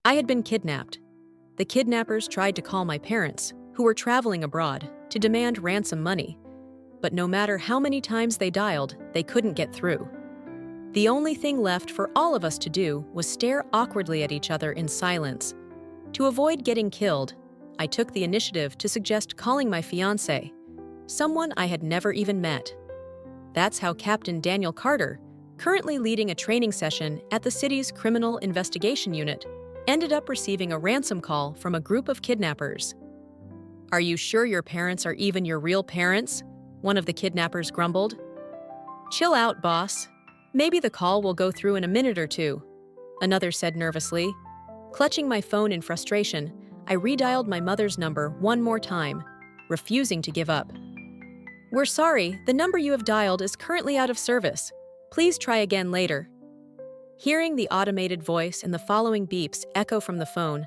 I had been kidnapped. The kidnappers tried to call my parents, who were traveling abroad, to demand ransom money. But no matter how many times they dialed, they couldn't get through. The only thing left for all of us to do was stare awkwardly at each other in silence. To avoid getting killed, I took the initiative to suggest calling my fiancé, someone I had never even met. That's how Captain Daniel Carter, currently leading a training session at the city's Criminal Investigation Unit, ended up receiving a ransom call from a group of kidnappers. "Are you sure your parents are even your real parents?" one of the kidnappers grumbled. "Chill out, boss. Maybe the call will go through in a minute or two," another said nervously. Clutching my phone in frustration, I redialed my mother's number one more time, refusing to give up. "We're sorry, the number you have dialed is currently out of service. Please try again later." Hearing the automated voice and the following beeps echo from the phone,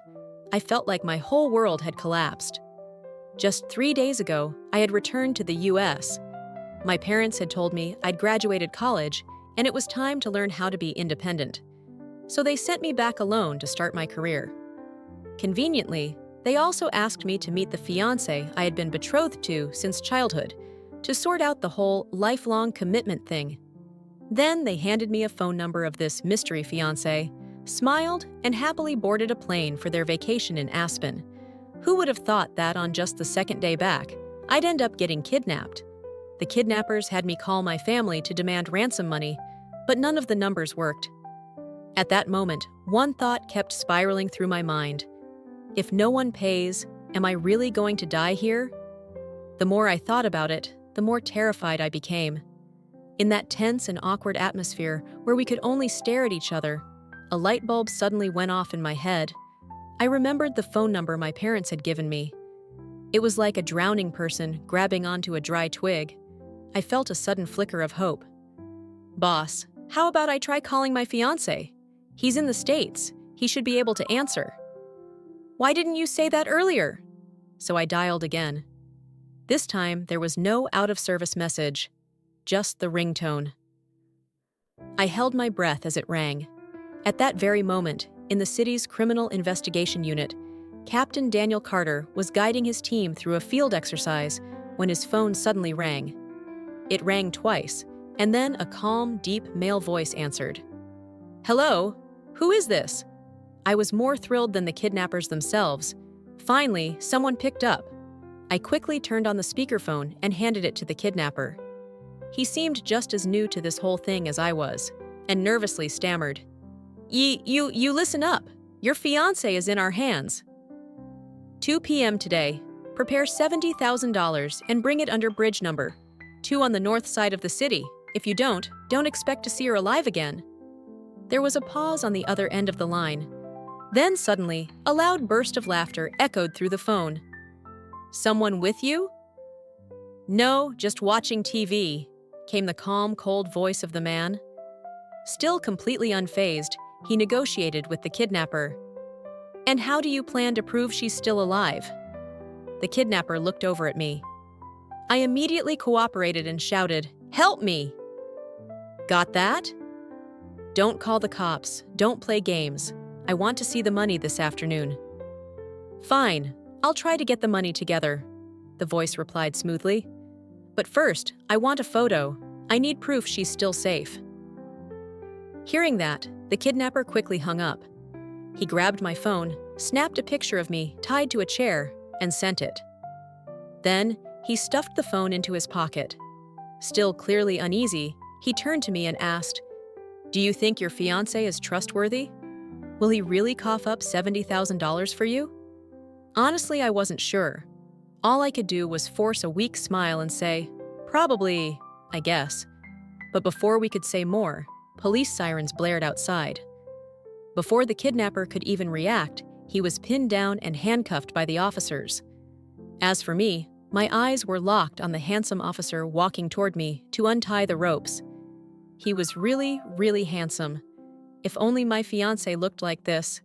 I felt like my whole world had collapsed. Just 3 days ago, I had returned to the US. My parents had told me I'd graduated college and it was time to learn how to be independent. So they sent me back alone to start my career. Conveniently, they also asked me to meet the fiancé I had been betrothed to since childhood, to sort out the whole lifelong commitment thing. Then they handed me a phone number of this mystery fiancé, smiled, and happily boarded a plane for their vacation in Aspen. Who would have thought that on just the second day back, I'd end up getting kidnapped? The kidnappers had me call my family to demand ransom money, but none of the numbers worked. At that moment, one thought kept spiraling through my mind. If no one pays, am I really going to die here? The more I thought about it, the more terrified I became. In that tense and awkward atmosphere where we could only stare at each other, a light bulb suddenly went off in my head. I remembered the phone number my parents had given me. It was like a drowning person grabbing onto a dry twig. I felt a sudden flicker of hope. "Boss, how about I try calling my fiancé? He's in the States. He should be able to answer." "Why didn't you say that earlier?" So I dialed again. This time, there was no out-of-service message, just the ringtone. I held my breath as it rang. At that very moment, in the city's Criminal Investigation Unit, Captain Daniel Carter was guiding his team through a field exercise when his phone suddenly rang. It rang twice, and then a calm, deep male voice answered. "Hello? Who is this?" I was more thrilled than the kidnappers themselves. Finally, someone picked up. I quickly turned on the speakerphone and handed it to the kidnapper. He seemed just as new to this whole thing as I was, and nervously stammered, You listen up. Your fiancé is in our hands. 2 p.m. today. Prepare $70,000 and bring it under bridge number 2 on the north side of the city. If you don't expect to see her alive again." There was a pause on the other end of the line. Then suddenly, a loud burst of laughter echoed through the phone. "Someone with you?" "No, just watching TV," came the calm, cold voice of the man. Still completely unfazed, he negotiated with the kidnapper. "And how do you plan to prove she's still alive?" The kidnapper looked over at me. I immediately cooperated and shouted, "Help me!" "Got that?" "Don't call the cops. Don't play games. I want to see the money this afternoon." "Fine. I'll try to get the money together," the voice replied smoothly. "But first, I want a photo. I need proof she's still safe." Hearing that, the kidnapper quickly hung up. He grabbed my phone, snapped a picture of me tied to a chair, and sent it. Then, he stuffed the phone into his pocket. Still clearly uneasy, he turned to me and asked, "Do you think your fiancé is trustworthy? Will he really cough up $70,000 for you?" Honestly, I wasn't sure. All I could do was force a weak smile and say, "Probably, I guess." But before we could say more, police sirens blared outside. Before the kidnapper could even react, he was pinned down and handcuffed by the officers. As for me, my eyes were locked on the handsome officer walking toward me to untie the ropes. He was really, really handsome. If only my fiancé looked like this.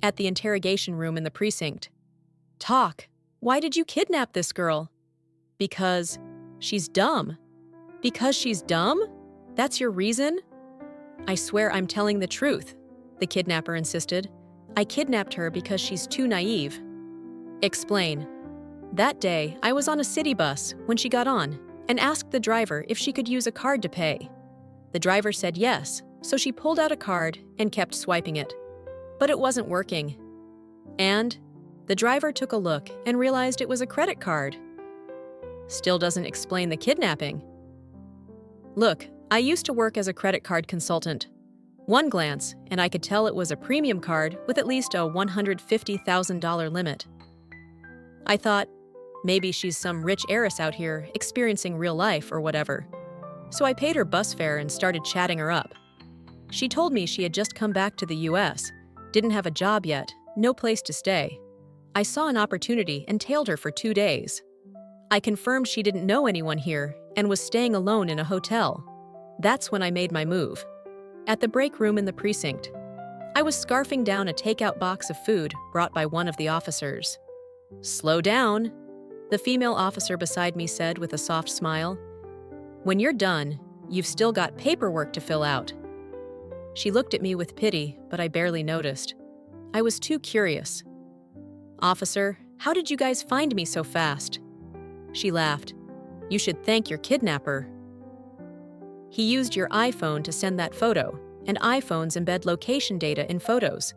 At the interrogation room in the precinct. "Talk. Why did you kidnap this girl?" "Because she's dumb." "Because she's dumb? That's your reason?" "I swear I'm telling the truth," the kidnapper insisted. I kidnapped her because she's too naive. Explain. That day, I was on a city bus when she got on and asked the driver if she could use a card to pay. The driver said yes, so she pulled out a card and kept swiping it. But it wasn't working. And the driver took a look and realized it was a credit card. Still doesn't explain the kidnapping. Look, I used to work as a credit card consultant. One glance, and I could tell it was a premium card with at least a $150,000 limit. I thought, maybe she's some rich heiress out here experiencing real life or whatever. So I paid her bus fare and started chatting her up. She told me she had just come back to the US, didn't have a job yet, no place to stay. I saw an opportunity and tailed her for 2 days. I confirmed she didn't know anyone here and was staying alone in a hotel. That's when I made my move. At the break room in the precinct, I was scarfing down a takeout box of food brought by one of the officers. "Slow down," the female officer beside me said with a soft smile. "When you're done, you've still got paperwork to fill out." She looked at me with pity, but I barely noticed. I was too curious. "Officer, how did you guys find me so fast?" She laughed. "You should thank your kidnapper. He used your iPhone to send that photo, and iPhones embed location data in photos.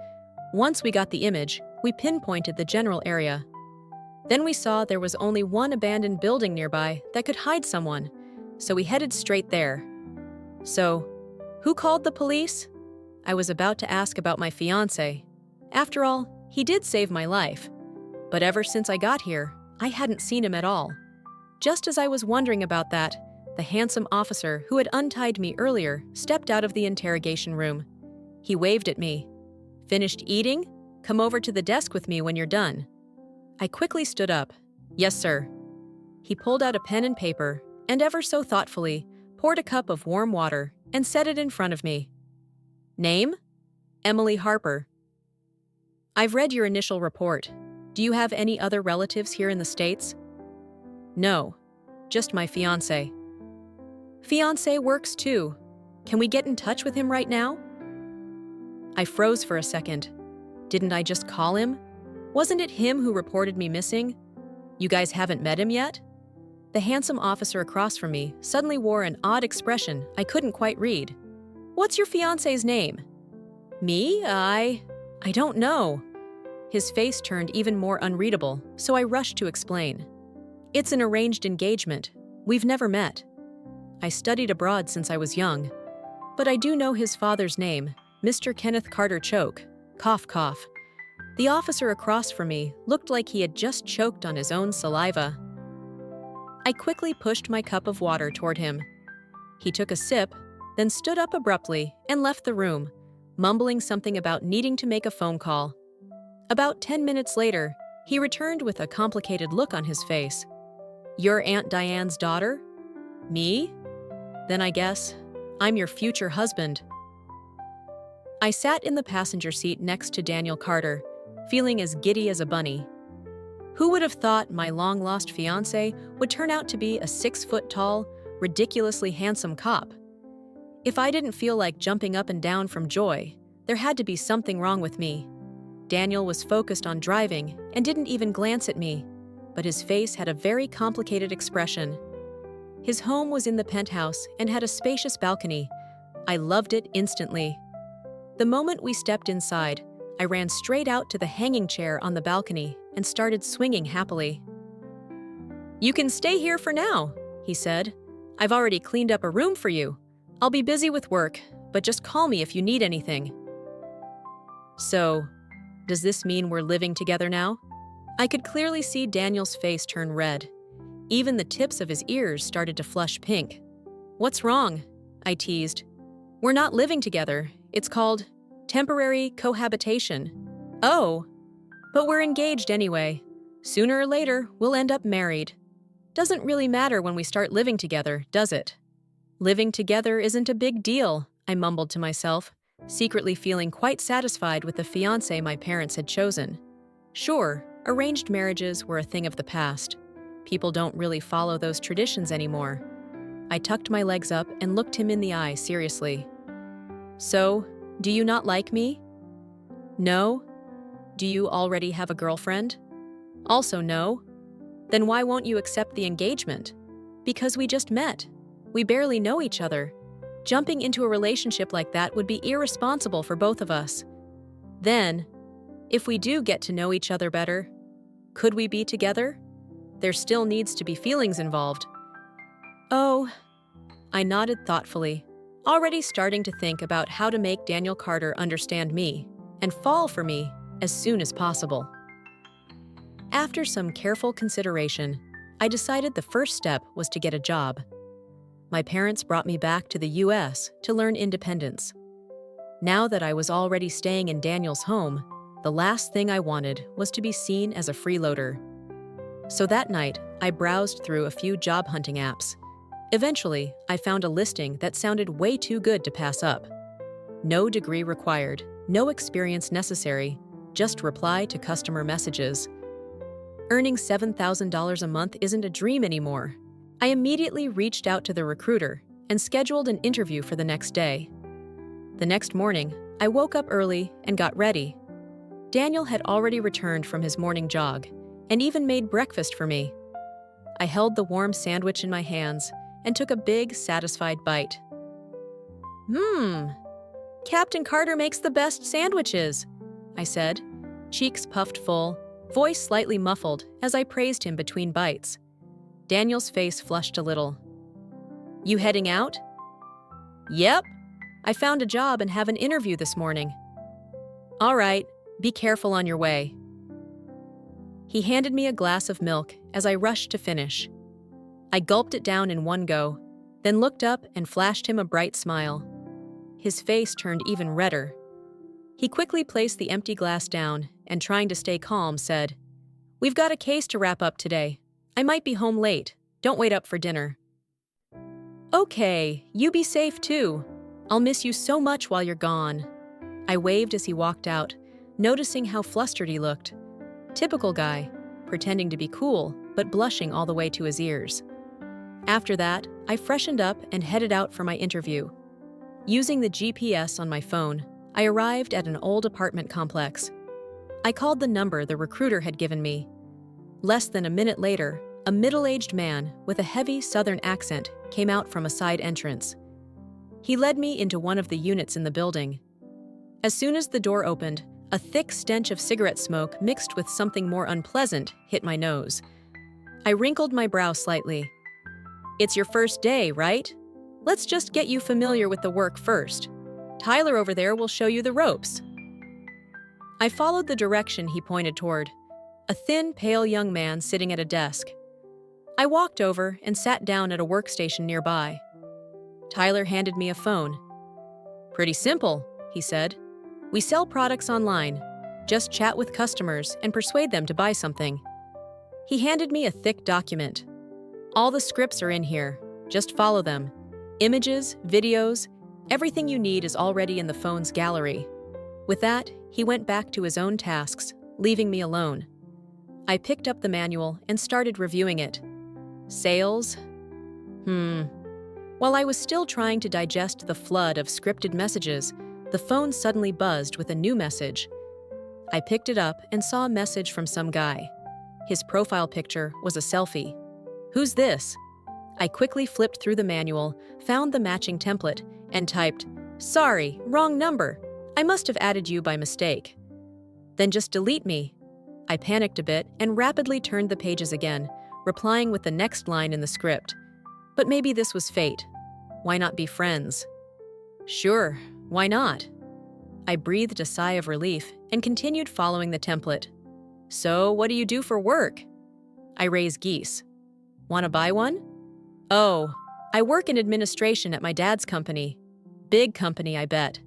Once we got the image, we pinpointed the general area. Then we saw there was only one abandoned building nearby that could hide someone, so we headed straight there." "So, who called the police?" I was about to ask about my fiancé. After all, he did save my life. But ever since I got here, I hadn't seen him at all. Just as I was wondering about that, the handsome officer who had untied me earlier stepped out of the interrogation room. He waved at me. "Finished eating? Come over to the desk with me when you're done." I quickly stood up. "Yes, sir." He pulled out a pen and paper, and ever so thoughtfully, poured a cup of warm water and set it in front of me. "Name? Emily Harper." "I've read your initial report. Do you have any other relatives here in the States?" "No, just my fiancé." "Fiancé works too. Can we get in touch with him right now?" I froze for a second. Didn't I just call him? Wasn't it him who reported me missing? "You guys haven't met him yet?" The handsome officer across from me suddenly wore an odd expression I couldn't quite read. "What's your fiancé's name?" "Me? I don't know." His face turned even more unreadable, so I rushed to explain. "It's an arranged engagement. We've never met. I studied abroad since I was young. But I do know his father's name, Mr. Kenneth Carter Choke. Cough, cough." The officer across from me looked like he had just choked on his own saliva. I quickly pushed my cup of water toward him. He took a sip, then stood up abruptly and left the room, mumbling something about needing to make a phone call. About 10 minutes later, he returned with a complicated look on his face. "You're Aunt Diane's daughter?" "Me? Then I guess I'm your future husband." I sat in the passenger seat next to Daniel Carter, feeling as giddy as a bunny. Who would have thought my long-lost fiancé would turn out to be a 6-foot-tall, ridiculously handsome cop? If I didn't feel like jumping up and down from joy, there had to be something wrong with me. Daniel was focused on driving and didn't even glance at me, but his face had a very complicated expression. His home was in the penthouse and had a spacious balcony. I loved it instantly. The moment we stepped inside, I ran straight out to the hanging chair on the balcony and started swinging happily. "You can stay here for now," he said. "I've already cleaned up a room for you. I'll be busy with work, but just call me if you need anything." "So, does this mean we're living together now?" I could clearly see Daniel's face turn red. Even the tips of his ears started to flush pink. "What's wrong?" I teased. "We're not living together. It's called temporary cohabitation." "Oh, but we're engaged anyway. Sooner or later, we'll end up married. Doesn't really matter when we start living together, does it?" "Living together isn't a big deal," I mumbled to myself, secretly feeling quite satisfied with the fiancé my parents had chosen. Sure, arranged marriages were a thing of the past. People don't really follow those traditions anymore. I tucked my legs up and looked him in the eye seriously. "So, do you not like me?" "No, Do you already have a girlfriend? Also no. Then why won't you accept the engagement? Because we just met. We barely know each other. Jumping into a relationship like that would be irresponsible for both of us. Then, if we do get to know each other better, could we be together? There still needs to be feelings involved. Oh, I nodded thoughtfully, already starting to think about how to make Daniel Carter understand me and fall for me as soon as possible. After some careful consideration, I decided the first step was to get a job. My parents brought me back to the US to learn independence. Now that I was already staying in Daniel's home, the last thing I wanted was to be seen as a freeloader. So that night, I browsed through a few job hunting apps. Eventually, I found a listing that sounded way too good to pass up. No degree required, no experience necessary, just reply to customer messages. Earning $7,000 a month isn't a dream anymore. I immediately reached out to the recruiter and scheduled an interview for the next day. The next morning, I woke up early and got ready. Daniel had already returned from his morning jog and even made breakfast for me. I held the warm sandwich in my hands and took a big, satisfied bite. Captain Carter makes the best sandwiches, I said, cheeks puffed full, voice slightly muffled as I praised him between bites. Daniel's face flushed a little. You heading out? Yep. I found a job and have an interview this morning. All right, be careful on your way. He handed me a glass of milk as I rushed to finish. I gulped it down in one go, then looked up and flashed him a bright smile. His face turned even redder. He quickly placed the empty glass down and, trying to stay calm, said, We've got a case to wrap up today. I might be home late. Don't wait up for dinner. Okay, you be safe too. I'll miss you so much while you're gone. I waved as he walked out, noticing how flustered he looked. Typical guy, pretending to be cool, but blushing all the way to his ears. After that, I freshened up and headed out for my interview. Using the GPS on my phone, I arrived at an old apartment complex. I called the number the recruiter had given me. Less than a minute later, a middle-aged man with a heavy southern accent came out from a side entrance. He led me into one of the units in the building. As soon as the door opened, a thick stench of cigarette smoke mixed with something more unpleasant hit my nose. I wrinkled my brow slightly. It's your first day, right? Let's just get you familiar with the work first. Tyler over there will show you the ropes. I followed the direction he pointed toward. A thin, pale young man sitting at a desk. I walked over and sat down at a workstation nearby. Tyler handed me a phone. Pretty simple, he said. We sell products online. Just chat with customers and persuade them to buy something. He handed me a thick document. All the scripts are in here. Just follow them. Images, videos, everything you need is already in the phone's gallery. With that, he went back to his own tasks, leaving me alone. I picked up the manual and started reviewing it. Sales? While I was still trying to digest the flood of scripted messages, the phone suddenly buzzed with a new message. I picked it up and saw a message from some guy. His profile picture was a selfie. Who's this? I quickly flipped through the manual, found the matching template, and typed, Sorry, wrong number. I must have added you by mistake. Then just delete me. I panicked a bit and rapidly turned the pages again, replying with the next line in the script. But maybe this was fate. Why not be friends? Sure, why not? I breathed a sigh of relief and continued following the template. So, what do you do for work? I raise geese. Want to buy one? Oh, I work in administration at my dad's company. Big company, I bet.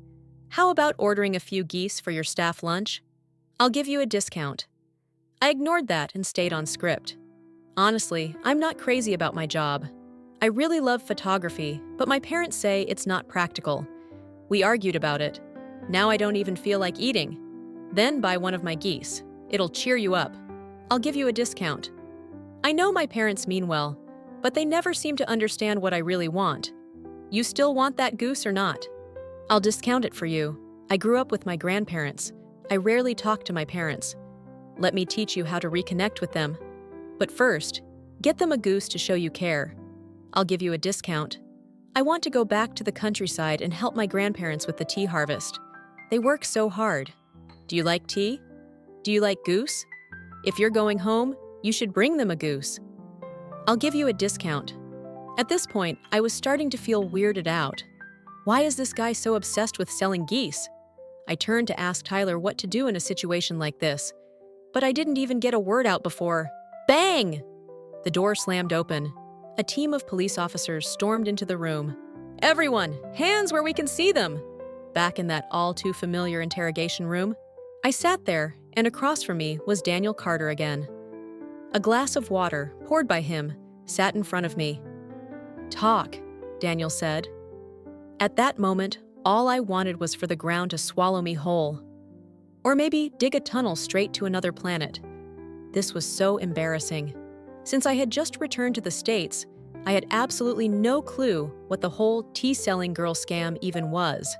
How about ordering a few geese for your staff lunch? I'll give you a discount. I ignored that and stayed on script. Honestly, I'm not crazy about my job. I really love photography, but my parents say it's not practical. We argued about it. Now I don't even feel like eating. Then buy one of my geese. It'll cheer you up. I'll give you a discount. I know my parents mean well, but they never seem to understand what I really want. You still want that goose or not? I'll discount it for you. I grew up with my grandparents. I rarely talk to my parents. Let me teach you how to reconnect with them. But first, get them a goose to show you care. I'll give you a discount. I want to go back to the countryside and help my grandparents with the tea harvest. They work so hard. Do you like tea? Do you like goose? If you're going home, you should bring them a goose. I'll give you a discount. At this point, I was starting to feel weirded out. Why is this guy so obsessed with selling geese? I turned to ask Tyler what to do in a situation like this, but I didn't even get a word out before. Bang! The door slammed open. A team of police officers stormed into the room. Everyone, hands where we can see them! Back in that all-too-familiar interrogation room, I sat there, and across from me was Daniel Carter again. A glass of water, poured by him, sat in front of me. "Talk," Daniel said. At that moment, all I wanted was for the ground to swallow me whole. Or maybe dig a tunnel straight to another planet. This was so embarrassing. Since I had just returned to the States, I had absolutely no clue what the whole tea-selling girl scam even was.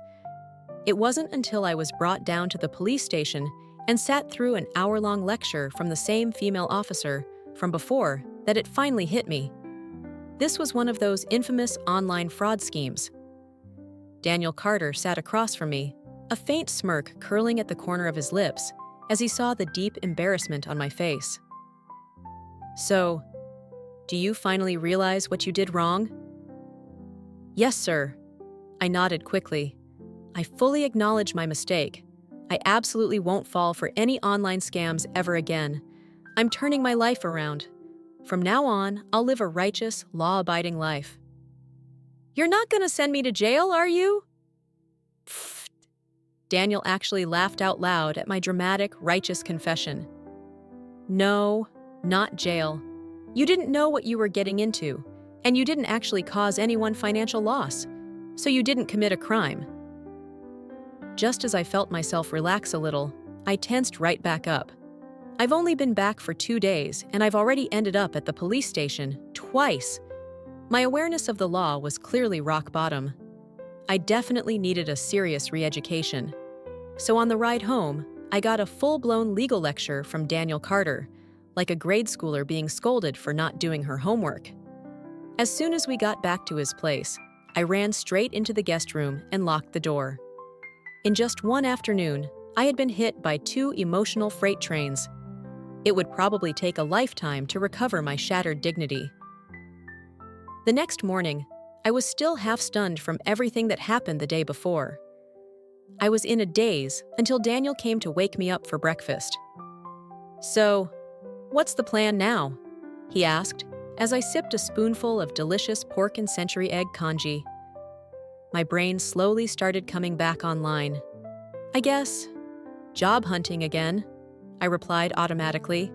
It wasn't until I was brought down to the police station and sat through an hour-long lecture from the same female officer from before that it finally hit me. This was one of those infamous online fraud schemes. Daniel Carter sat across from me, a faint smirk curling at the corner of his lips as he saw the deep embarrassment on my face. "So, do you finally realize what you did wrong?" "Yes, sir." I nodded quickly. I fully acknowledge my mistake. I absolutely won't fall for any online scams ever again. I'm turning my life around. From now on, I'll live a righteous, law-abiding life. "You're not gonna send me to jail, are you?" Pfft. Daniel actually laughed out loud at my dramatic, righteous confession. "No, not jail. You didn't know what you were getting into, and you didn't actually cause anyone financial loss, so you didn't commit a crime." Just as I felt myself relax a little, I tensed right back up. I've only been back for 2 days, and I've already ended up at the police station twice. My awareness of the law was clearly rock bottom. I definitely needed a serious re-education. So on the ride home, I got a full-blown legal lecture from Daniel Carter, like a grade schooler being scolded for not doing her homework. As soon as we got back to his place, I ran straight into the guest room and locked the door. In just one afternoon, I had been hit by 2 emotional freight trains. It would probably take a lifetime to recover my shattered dignity. The next morning, I was still half stunned from everything that happened the day before. I was in a daze until Daniel came to wake me up for breakfast. "So, what's the plan now?" he asked as I sipped a spoonful of delicious pork and century egg congee. My brain slowly started coming back online. "I guess, job hunting again," I replied automatically.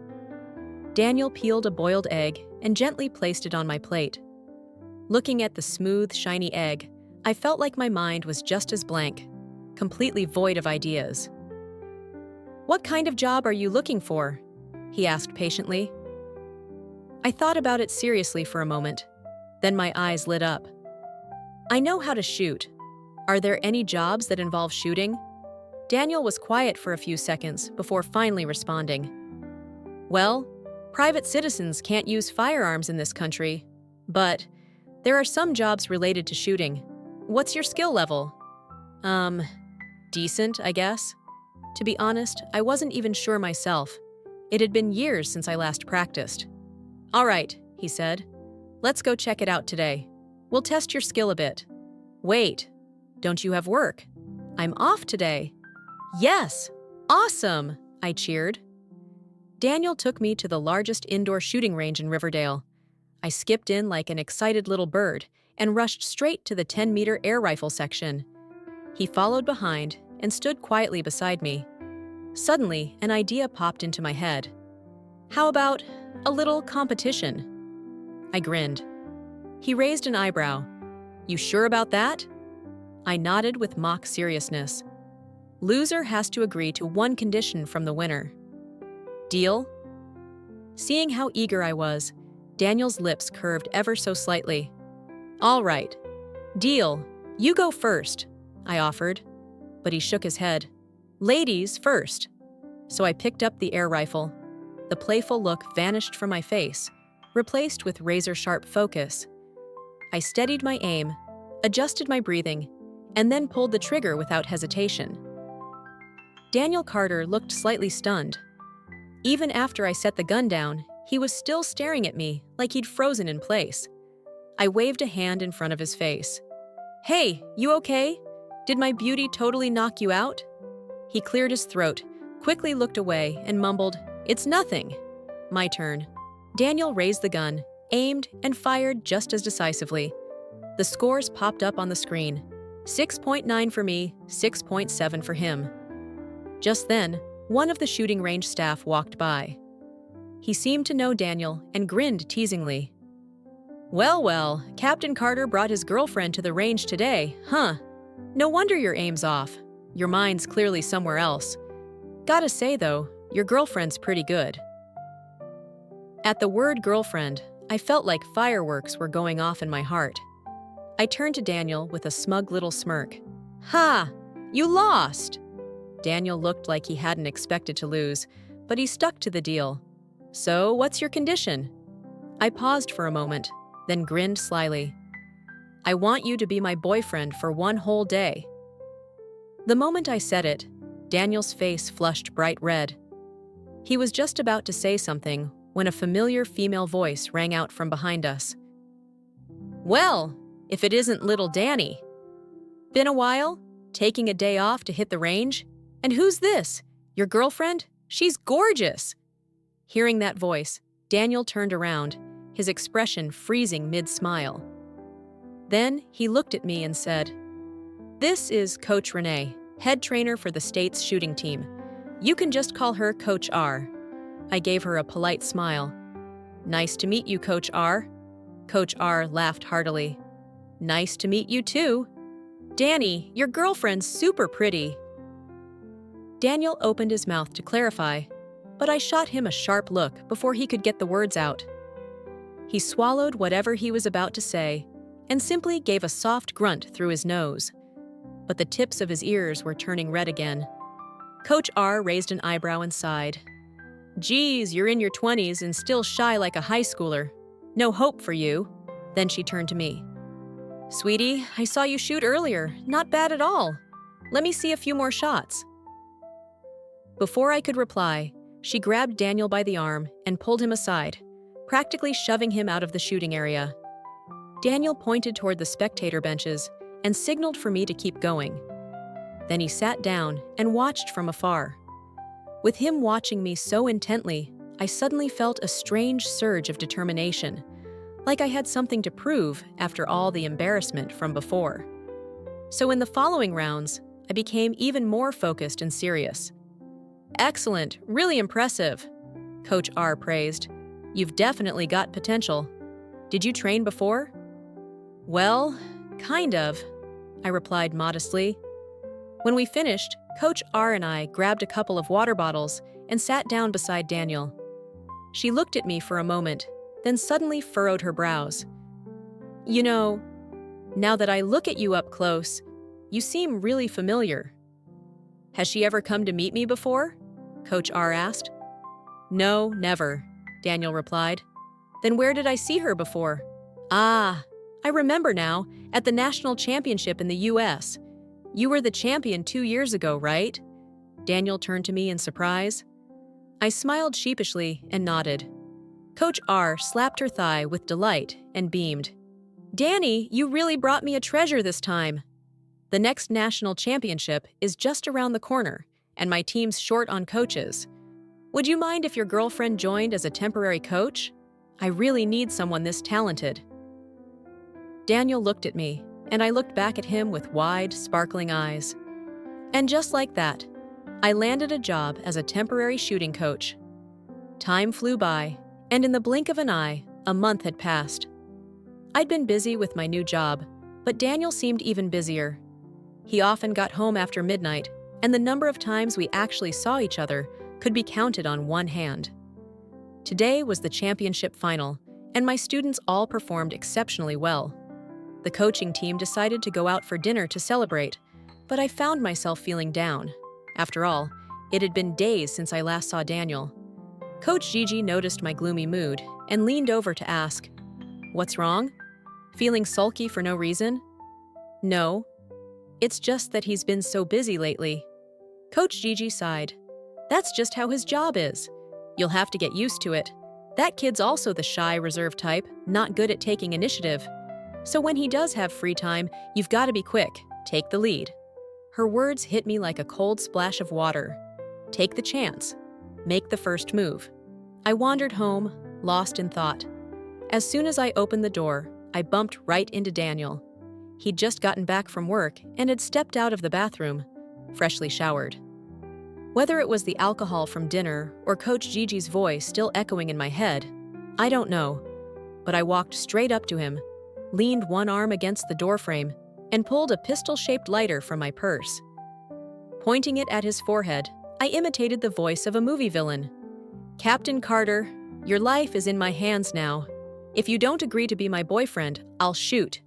Daniel peeled a boiled egg and gently placed it on my plate. Looking at the smooth, shiny egg, I felt like my mind was just as blank, completely void of ideas. "What kind of job are you looking for?" he asked patiently. I thought about it seriously for a moment. Then my eyes lit up. "I know how to shoot. Are there any jobs that involve shooting?" Daniel was quiet for a few seconds before finally responding. "Well, private citizens can't use firearms in this country, but there are some jobs related to shooting. What's your skill level?" Decent, I guess. To be honest, I wasn't even sure myself. It had been years since I last practiced. "All right," he said. "Let's go check it out today. We'll test your skill a bit." "Wait, don't you have work?" "I'm off today." "Yes! Awesome!" I cheered. Daniel took me to the largest indoor shooting range in Riverdale. I skipped in like an excited little bird and rushed straight to the 10-meter air rifle section. He followed behind and stood quietly beside me. Suddenly, an idea popped into my head. "How about a little competition?" I grinned. He raised an eyebrow. "You sure about that?" I nodded with mock seriousness. "Loser has to agree to one condition from the winner." "Deal?" Seeing how eager I was, Daniel's lips curved ever so slightly. "All right. Deal. You go first," I offered, but he shook his head. Ladies first. So I picked up the air rifle. The playful look vanished from my face, replaced with razor-sharp focus. I steadied my aim, adjusted my breathing, and then pulled the trigger without hesitation. Daniel Carter looked slightly stunned. Even after I set the gun down, he was still staring at me like he'd frozen in place. I waved a hand in front of his face. "Hey, you okay? Did my beauty totally knock you out?" He cleared his throat, quickly looked away, and mumbled, "It's nothing." My turn. Daniel raised the gun, aimed, and fired just as decisively. The scores popped up on the screen. 6.9 for me, 6.7 for him. Just then, one of the shooting range staff walked by. He seemed to know Daniel and grinned teasingly. "Well, well, Captain Carter brought his girlfriend to the range today, huh? No wonder your aim's off. Your mind's clearly somewhere else. Gotta say, though, your girlfriend's pretty good." At the word girlfriend, I felt like fireworks were going off in my heart. I turned to Daniel with a smug little smirk. "Ha! You lost!" Daniel looked like he hadn't expected to lose, but he stuck to the deal. "So, what's your condition?" I paused for a moment, then grinned slyly. "I want you to be my boyfriend for one whole day." The moment I said it, Daniel's face flushed bright red. He was just about to say something when a familiar female voice rang out from behind us. "Well, if it isn't little Danny. Been a while? Taking a day off to hit the range? And who's this? Your girlfriend? She's gorgeous!" Hearing that voice, Daniel turned around, his expression freezing mid-smile. Then he looked at me and said, "This is Coach Renee, head trainer for the state's shooting team. You can just call her Coach R." I gave her a polite smile. "Nice to meet you, Coach R." Coach R laughed heartily. "Nice to meet you too. Danny, your girlfriend's super pretty." Daniel opened his mouth to clarify, but I shot him a sharp look before he could get the words out. He swallowed whatever he was about to say and simply gave a soft grunt through his nose. But the tips of his ears were turning red again. Coach R raised an eyebrow and sighed. "Geez, you're in your 20s and still shy like a high schooler. No hope for you." Then she turned to me. "Sweetie, I saw you shoot earlier. Not bad at all. Let me see a few more shots." Before I could reply, she grabbed Daniel by the arm and pulled him aside, practically shoving him out of the shooting area. Daniel pointed toward the spectator benches and signaled for me to keep going. Then he sat down and watched from afar. With him watching me so intently, I suddenly felt a strange surge of determination, like I had something to prove after all the embarrassment from before. So in the following rounds, I became even more focused and serious. "Excellent, really impressive," Coach R praised. "You've definitely got potential. Did you train before?" "Well, kind of," I replied modestly. When we finished, Coach R and I grabbed a couple of water bottles and sat down beside Daniel. She looked at me for a moment, then suddenly furrowed her brows. "You know, now that I look at you up close, you seem really familiar." "Has she ever come to meet me before?" Coach R asked. "No, never," Daniel replied. "Then where did I see her before?" "Ah, I remember now, at the national championship in the US. You were the champion 2 years ago, right?" Daniel turned to me in surprise. I smiled sheepishly and nodded. Coach R slapped her thigh with delight and beamed. "Danny, you really brought me a treasure this time. The next national championship is just around the corner, and my team's short on coaches. Would you mind if your girlfriend joined as a temporary coach? I really need someone this talented." Daniel looked at me, and I looked back at him with wide, sparkling eyes. And just like that, I landed a job as a temporary shooting coach. Time flew by, and in the blink of an eye, a month had passed. I'd been busy with my new job, but Daniel seemed even busier. He often got home after midnight, and the number of times we actually saw each other could be counted on one hand. Today was the championship final, and my students all performed exceptionally well. The coaching team decided to go out for dinner to celebrate, but I found myself feeling down. After all, it had been days since I last saw Daniel. Coach Gigi noticed my gloomy mood and leaned over to ask, "What's wrong? Feeling sulky for no reason?" "No. It's just that he's been so busy lately." Coach Gigi sighed. "That's just how his job is. You'll have to get used to it. That kid's also the shy, reserved type, not good at taking initiative. So when he does have free time, you've got to be quick. Take the lead." Her words hit me like a cold splash of water. Take the chance. Make the first move. I wandered home, lost in thought. As soon as I opened the door, I bumped right into Daniel. He'd just gotten back from work and had stepped out of the bathroom, freshly showered. Whether it was the alcohol from dinner or Coach Gigi's voice still echoing in my head, I don't know. But I walked straight up to him, leaned one arm against the doorframe, and pulled a pistol-shaped lighter from my purse. Pointing it at his forehead, I imitated the voice of a movie villain. "Captain Carter, your life is in my hands now. If you don't agree to be my boyfriend, I'll shoot."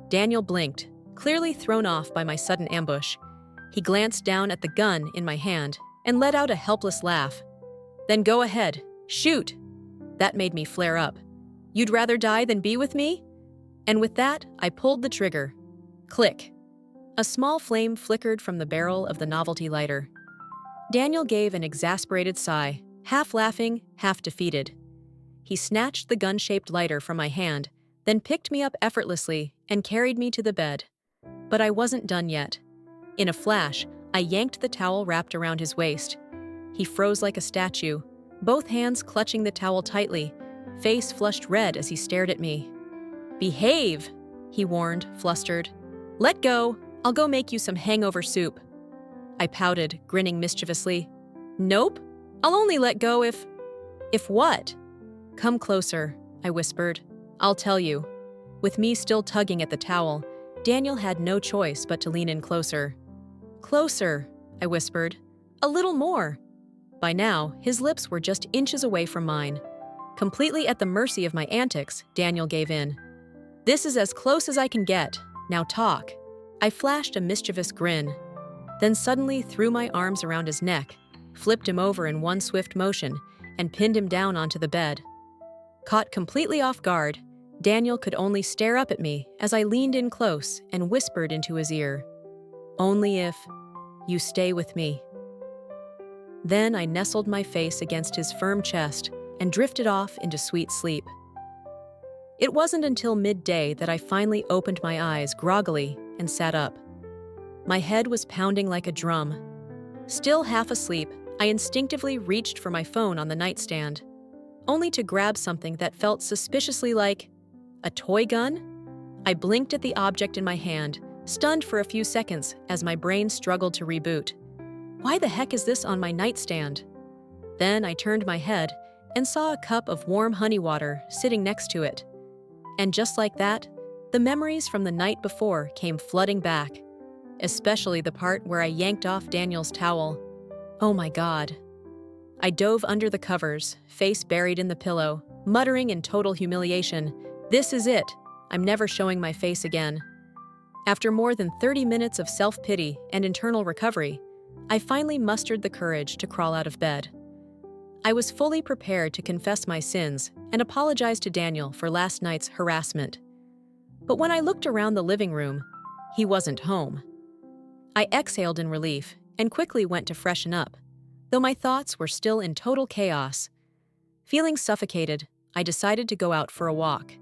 Daniel blinked, clearly thrown off by my sudden ambush. He glanced down at the gun in my hand and let out a helpless laugh. "Then go ahead, shoot." That made me flare up. "You'd rather die than be with me?" And with that, I pulled the trigger. Click. A small flame flickered from the barrel of the novelty lighter. Daniel gave an exasperated sigh, half laughing, half defeated. He snatched the gun-shaped lighter from my hand, then picked me up effortlessly and carried me to the bed. But I wasn't done yet. In a flash, I yanked the towel wrapped around his waist. He froze like a statue, both hands clutching the towel tightly, face flushed red as he stared at me. "Behave," he warned, flustered. "Let go. I'll go make you some hangover soup." I pouted, grinning mischievously. "Nope. I'll only let go if..." "If what?" "Come closer," I whispered. "I'll tell you." With me still tugging at the towel, Daniel had no choice but to lean in closer. "Closer," I whispered. "A little more." By now, his lips were just inches away from mine. Completely at the mercy of my antics, Daniel gave in. "This is as close as I can get. Now talk." I flashed a mischievous grin, then suddenly threw my arms around his neck, flipped him over in one swift motion, and pinned him down onto the bed. Caught completely off guard, Daniel could only stare up at me as I leaned in close and whispered into his ear, "Only if you stay with me." Then I nestled my face against his firm chest and drifted off into sweet sleep. It wasn't until midday that I finally opened my eyes groggily and sat up. My head was pounding like a drum. Still half asleep, I instinctively reached for my phone on the nightstand, only to grab something that felt suspiciously like a toy gun. I blinked at the object in my hand, stunned for a few seconds as my brain struggled to reboot. Why the heck is this on my nightstand? Then I turned my head and saw a cup of warm honey water sitting next to it. And just like that, the memories from the night before came flooding back, especially the part where I yanked off Daniel's towel. Oh my God. I dove under the covers, face buried in the pillow, muttering in total humiliation, "This is it. I'm never showing my face again." After more than 30 minutes of self-pity and internal recovery, I finally mustered the courage to crawl out of bed. I was fully prepared to confess my sins and apologize to Daniel for last night's harassment. But when I looked around the living room, he wasn't home. I exhaled in relief and quickly went to freshen up, though my thoughts were still in total chaos. Feeling suffocated, I decided to go out for a walk.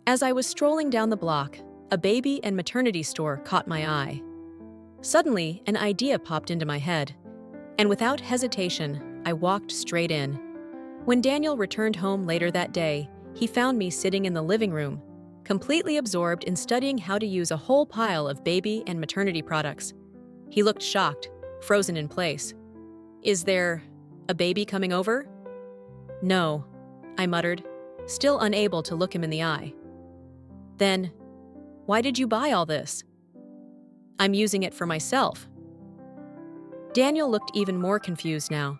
As I was strolling down the block, a baby and maternity store caught my eye. Suddenly, an idea popped into my head, and without hesitation, I walked straight in. When Daniel returned home later that day, he found me sitting in the living room, completely absorbed in studying how to use a whole pile of baby and maternity products. He looked shocked, frozen in place. "Is there a baby coming over?" "No," I muttered, still unable to look him in the eye. "Then, why did you buy all this?" "I'm using it for myself." Daniel looked even more confused now.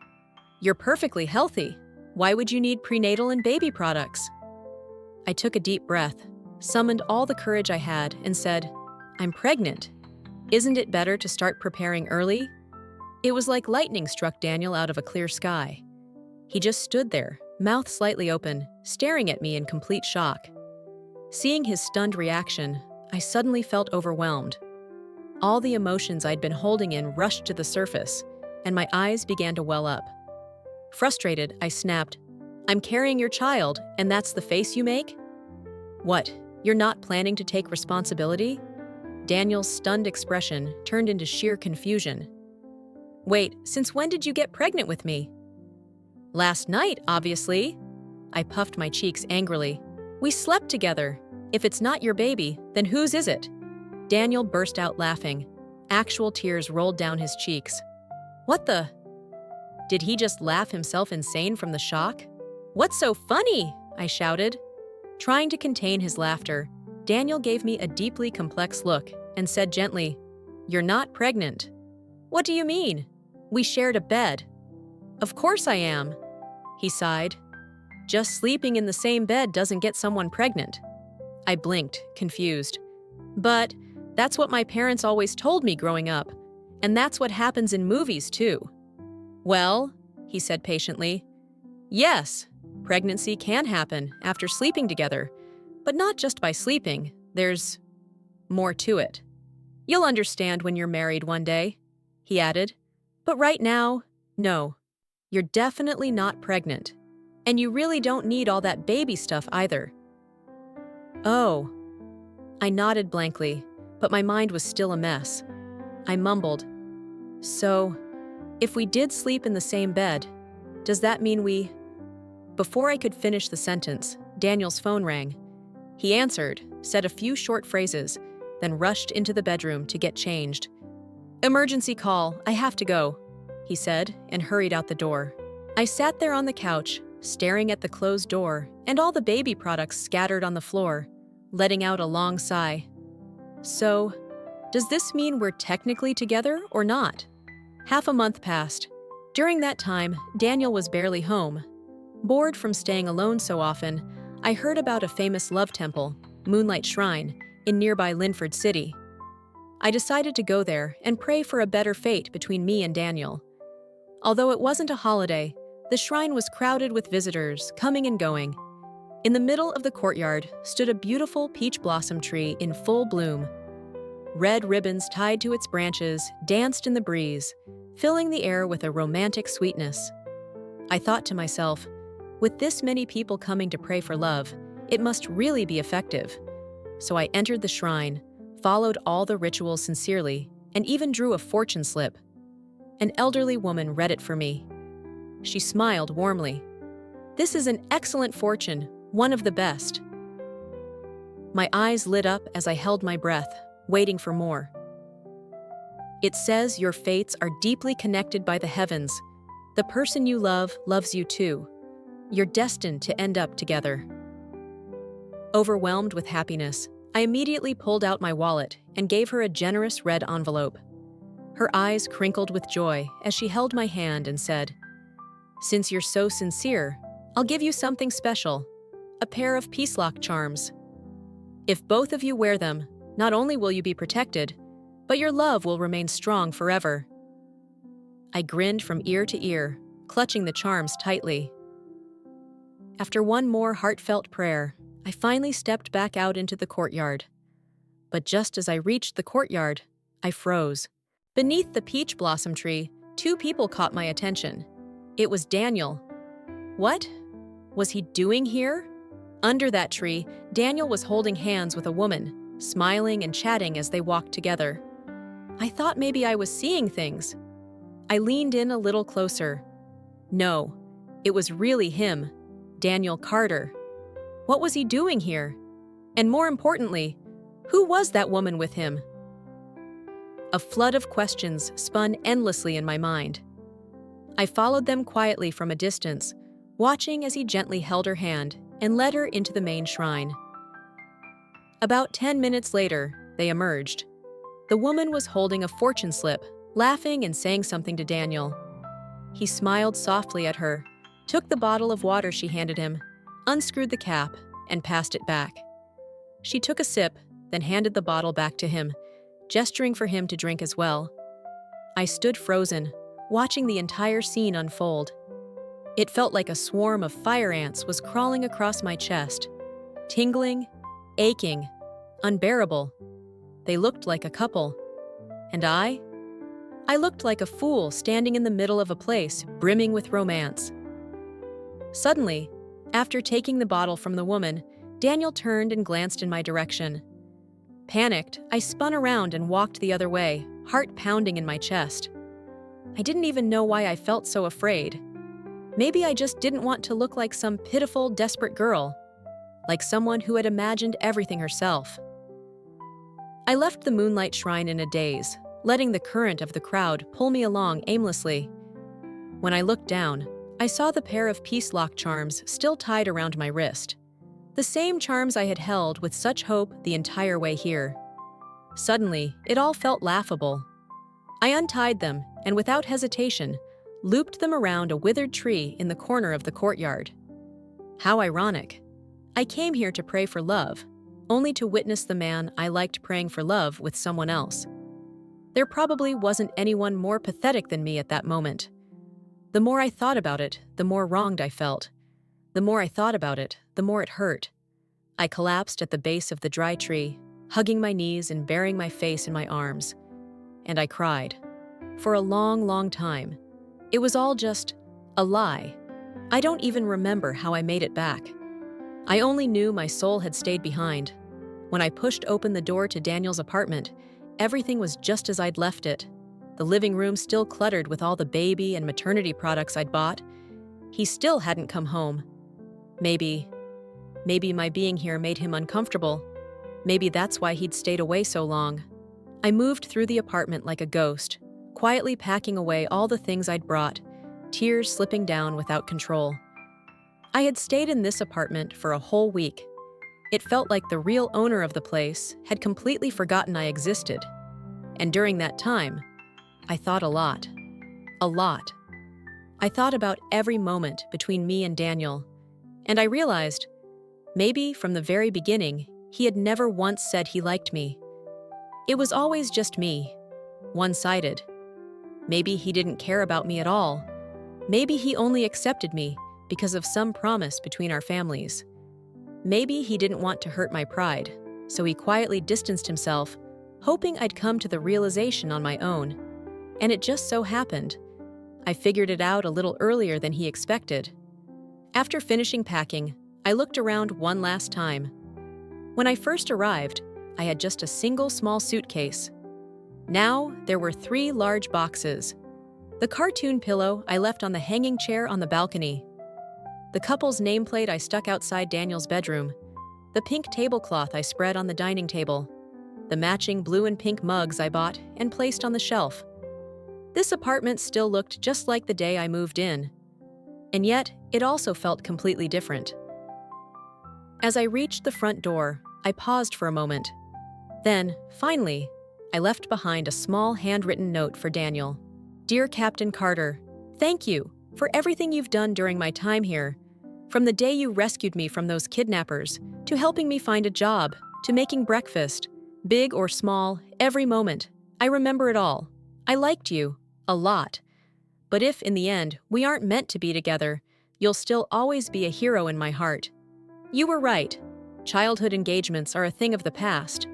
"You're perfectly healthy. Why would you need prenatal and baby products?" I took a deep breath, summoned all the courage I had, and said, "I'm pregnant. Isn't it better to start preparing early? It was like lightning struck Daniel out of a clear sky. He just stood there, mouth slightly open, staring at me in complete shock. Seeing his stunned reaction, I suddenly felt overwhelmed. All the emotions I'd been holding in rushed to the surface, and my eyes began to well up. Frustrated, I snapped, "I'm carrying your child, and that's the face you make? What, you're not planning to take responsibility?" Daniel's stunned expression turned into sheer confusion. "Wait, since when did you get pregnant with me?" "Last night, obviously." I puffed my cheeks angrily. "We slept together. If it's not your baby, then whose is it?" Daniel burst out laughing. Actual tears rolled down his cheeks. "What the?" Did he just laugh himself insane from the shock? "What's so funny?" I shouted. Trying to contain his laughter, Daniel gave me a deeply complex look and said gently, "You're not pregnant." "What do you mean? We shared a bed." "Of course I am." He sighed. "Just sleeping in the same bed doesn't get someone pregnant." I blinked, confused. "But that's what my parents always told me growing up, and that's what happens in movies too." "Well," he said patiently, "yes, pregnancy can happen after sleeping together, but not just by sleeping. There's more to it. You'll understand when you're married one day," he added. "But right now, no, you're definitely not pregnant. And you really don't need all that baby stuff either." "Oh." I nodded blankly, but my mind was still a mess. I mumbled, "So, if we did sleep in the same bed, does that mean we—" Before I could finish the sentence, Daniel's phone rang. He answered, said a few short phrases, then rushed into the bedroom to get changed. "Emergency call, I have to go," he said, and hurried out the door. I sat there on the couch, staring at the closed door and all the baby products scattered on the floor, letting out a long sigh. So, does this mean we're technically together or not? Half a month passed. During that time, Daniel was barely home. Bored from staying alone so often, I heard about a famous love temple, Moonlight Shrine, in nearby Linford City. I decided to go there and pray for a better fate between me and Daniel. Although it wasn't a holiday, the shrine was crowded with visitors coming and going. In the middle of the courtyard stood a beautiful peach blossom tree in full bloom. Red ribbons tied to its branches danced in the breeze, filling the air with a romantic sweetness. I thought to myself, with this many people coming to pray for love, it must really be effective. So I entered the shrine, followed all the rituals sincerely, and even drew a fortune slip. An elderly woman read it for me. She smiled warmly. "This is an excellent fortune, one of the best." My eyes lit up as I held my breath, waiting for more. "It says your fates are deeply connected by the heavens. The person you love loves you too. You're destined to end up together." Overwhelmed with happiness, I immediately pulled out my wallet and gave her a generous red envelope. Her eyes crinkled with joy as she held my hand and said, "Since you're so sincere, I'll give you something special, a pair of peace lock charms. If both of you wear them, not only will you be protected, but your love will remain strong forever." I grinned from ear to ear, clutching the charms tightly. After one more heartfelt prayer, I finally stepped back out into the courtyard. But just as I reached the courtyard, I froze. Beneath the peach blossom tree, two people caught my attention. It was Daniel. What was he doing here? Under that tree, Daniel was holding hands with a woman, smiling and chatting as they walked together. I thought maybe I was seeing things. I leaned in a little closer. No, it was really him, Daniel Carter. What was he doing here? And more importantly, who was that woman with him? A flood of questions spun endlessly in my mind. I followed them quietly from a distance, watching as he gently held her hand and led her into the main shrine. About 10 minutes later, they emerged. The woman was holding a fortune slip, laughing and saying something to Daniel. He smiled softly at her, took the bottle of water she handed him, unscrewed the cap, and passed it back. She took a sip, then handed the bottle back to him, gesturing for him to drink as well. I stood frozen, watching the entire scene unfold. It felt like a swarm of fire ants was crawling across my chest, tingling, aching, unbearable. They looked like a couple. And I looked like a fool standing in the middle of a place brimming with romance. Suddenly, after taking the bottle from the woman, Daniel turned and glanced in my direction. Panicked, I spun around and walked the other way, heart pounding in my chest. I didn't even know why I felt so afraid. Maybe I just didn't want to look like some pitiful, desperate girl, like someone who had imagined everything herself. I left the moonlight shrine in a daze, letting the current of the crowd pull me along aimlessly. When I looked down, I saw the pair of peace lock charms still tied around my wrist. The same charms I had held with such hope the entire way here. Suddenly, it all felt laughable. I untied them and without hesitation, looped them around a withered tree in the corner of the courtyard. How ironic. I came here to pray for love, only to witness the man I liked praying for love with someone else. There probably wasn't anyone more pathetic than me at that moment. The more I thought about it, the more wronged I felt. The more I thought about it, the more it hurt. I collapsed at the base of the dry tree, hugging my knees and burying my face in my arms. And I cried. For a long, long time. It was all just a lie. I don't even remember how I made it back. I only knew my soul had stayed behind. When I pushed open the door to Daniel's apartment, everything was just as I'd left it. The living room still cluttered with all the baby and maternity products I'd bought. He still hadn't come home. Maybe my being here made him uncomfortable. Maybe that's why he'd stayed away so long. I moved through the apartment like a ghost, quietly packing away all the things I'd brought, tears slipping down without control. I had stayed in this apartment for a whole week. It felt like the real owner of the place had completely forgotten I existed. And during that time, I thought a lot. A lot. I thought about every moment between me and Daniel, and I realized, maybe from the very beginning, he had never once said he liked me. It was always just me, one-sided. Maybe he didn't care about me at all. Maybe he only accepted me because of some promise between our families. Maybe he didn't want to hurt my pride, so he quietly distanced himself, hoping I'd come to the realization on my own. And it just so happened. I figured it out a little earlier than he expected. After finishing packing, I looked around one last time. When I first arrived, I had just a single small suitcase. Now, there were 3 large boxes. The cartoon pillow I left on the hanging chair on the balcony. The couple's nameplate I stuck outside Daniel's bedroom. The pink tablecloth I spread on the dining table. The matching blue and pink mugs I bought and placed on the shelf. This apartment still looked just like the day I moved in. And yet, it also felt completely different. As I reached the front door, I paused for a moment. Then, finally, I left behind a small handwritten note for Daniel. Dear Captain Carter, thank you for everything you've done during my time here. From the day you rescued me from those kidnappers, to helping me find a job, to making breakfast, big or small, every moment. I remember it all. I liked you, a lot. But if, in the end, we aren't meant to be together, you'll still always be a hero in my heart. You were right. Childhood engagements are a thing of the past.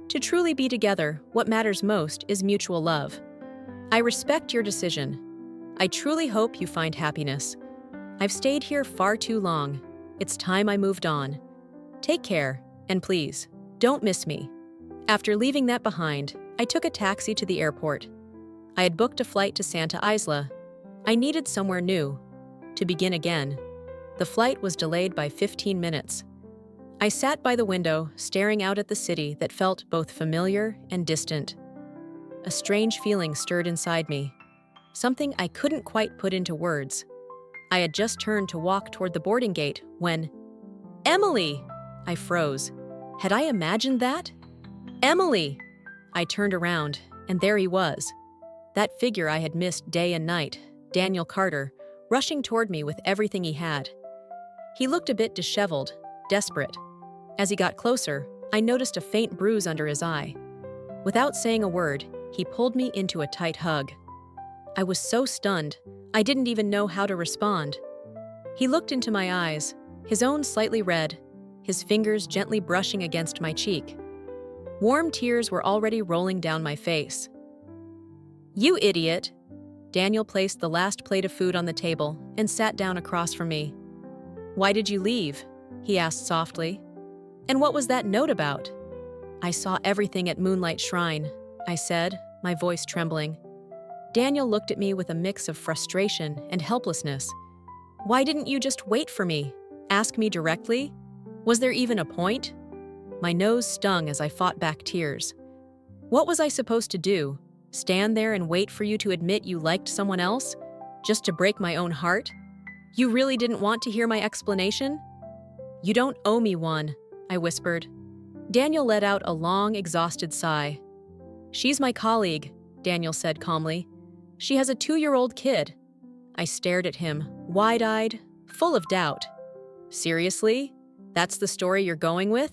To truly be together, what matters most is mutual love. I respect your decision. I truly hope you find happiness. I've stayed here far too long. It's time I moved on. Take care, and please, don't miss me. After leaving that behind, I took a taxi to the airport. I had booked a flight to Santa Isla. I needed somewhere new. To begin again. The flight was delayed by 15 minutes. I sat by the window, staring out at the city that felt both familiar and distant. A strange feeling stirred inside me. Something I couldn't quite put into words. I had just turned to walk toward the boarding gate when... Emily! I froze. Had I imagined that? Emily! I turned around, and there he was. That figure I had missed day and night, Daniel Carter, rushing toward me with everything he had. He looked a bit disheveled, desperate. As he got closer, I noticed a faint bruise under his eye. Without saying a word, he pulled me into a tight hug. I was so stunned, I didn't even know how to respond. He looked into my eyes, his own slightly red, his fingers gently brushing against my cheek. Warm tears were already rolling down my face. "You idiot!" Daniel placed the last plate of food on the table and sat down across from me. "Why did you leave?" he asked softly. "And what was that note about?" "I saw everything at Moonlight Shrine," I said, my voice trembling. Daniel looked at me with a mix of frustration and helplessness. "Why didn't you just wait for me? Ask me directly? Was there even a point?" My nose stung as I fought back tears. What was I supposed to do? Stand there and wait for you to admit you liked someone else? Just to break my own heart? You really didn't want to hear my explanation? "You don't owe me one," I whispered. Daniel let out a long, exhausted sigh. "She's my colleague," Daniel said calmly. "She has a 2-year-old kid." I stared at him, wide-eyed, full of doubt. "Seriously? That's the story you're going with?"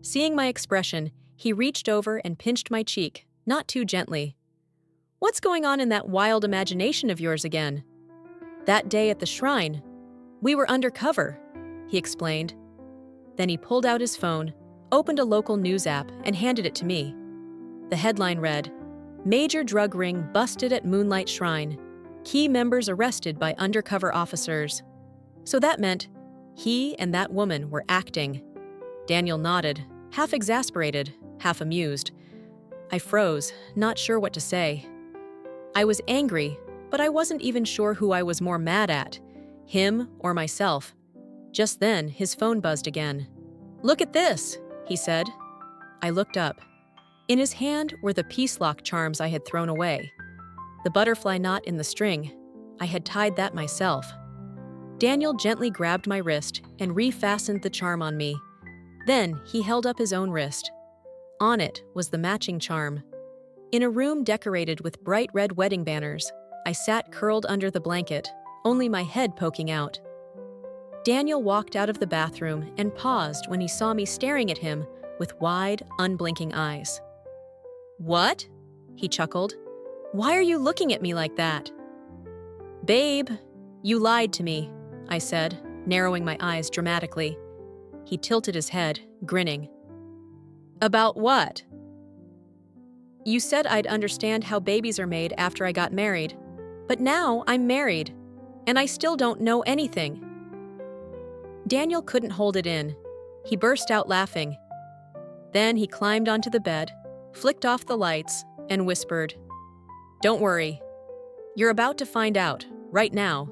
Seeing my expression, he reached over and pinched my cheek, not too gently. "What's going on in that wild imagination of yours again?" "That day at the shrine. We were undercover," he explained. Then he pulled out his phone, opened a local news app, and handed it to me. The headline read, "Major drug ring busted at Moonlight Shrine. Key members arrested by undercover officers." So that meant he and that woman were acting. Daniel nodded, half exasperated, half amused. I froze, not sure what to say. I was angry, but I wasn't even sure who I was more mad at, him or myself. Just then, his phone buzzed again. "Look at this," he said. I looked up. In his hand were the peace lock charms I had thrown away. The butterfly knot in the string. I had tied that myself. Daniel gently grabbed my wrist and refastened the charm on me. Then he held up his own wrist. On it was the matching charm. In a room decorated with bright red wedding banners, I sat curled under the blanket, only my head poking out. Daniel walked out of the bathroom and paused when he saw me staring at him with wide, unblinking eyes. "What?" he chuckled. "Why are you looking at me like that?" "Babe, you lied to me," I said, narrowing my eyes dramatically. He tilted his head, grinning. "About what?" "You said I'd understand how babies are made after I got married, but now I'm married, and I still don't know anything." Daniel couldn't hold it in. He burst out laughing. Then he climbed onto the bed, flicked off the lights, and whispered, "Don't worry. You're about to find out, right now."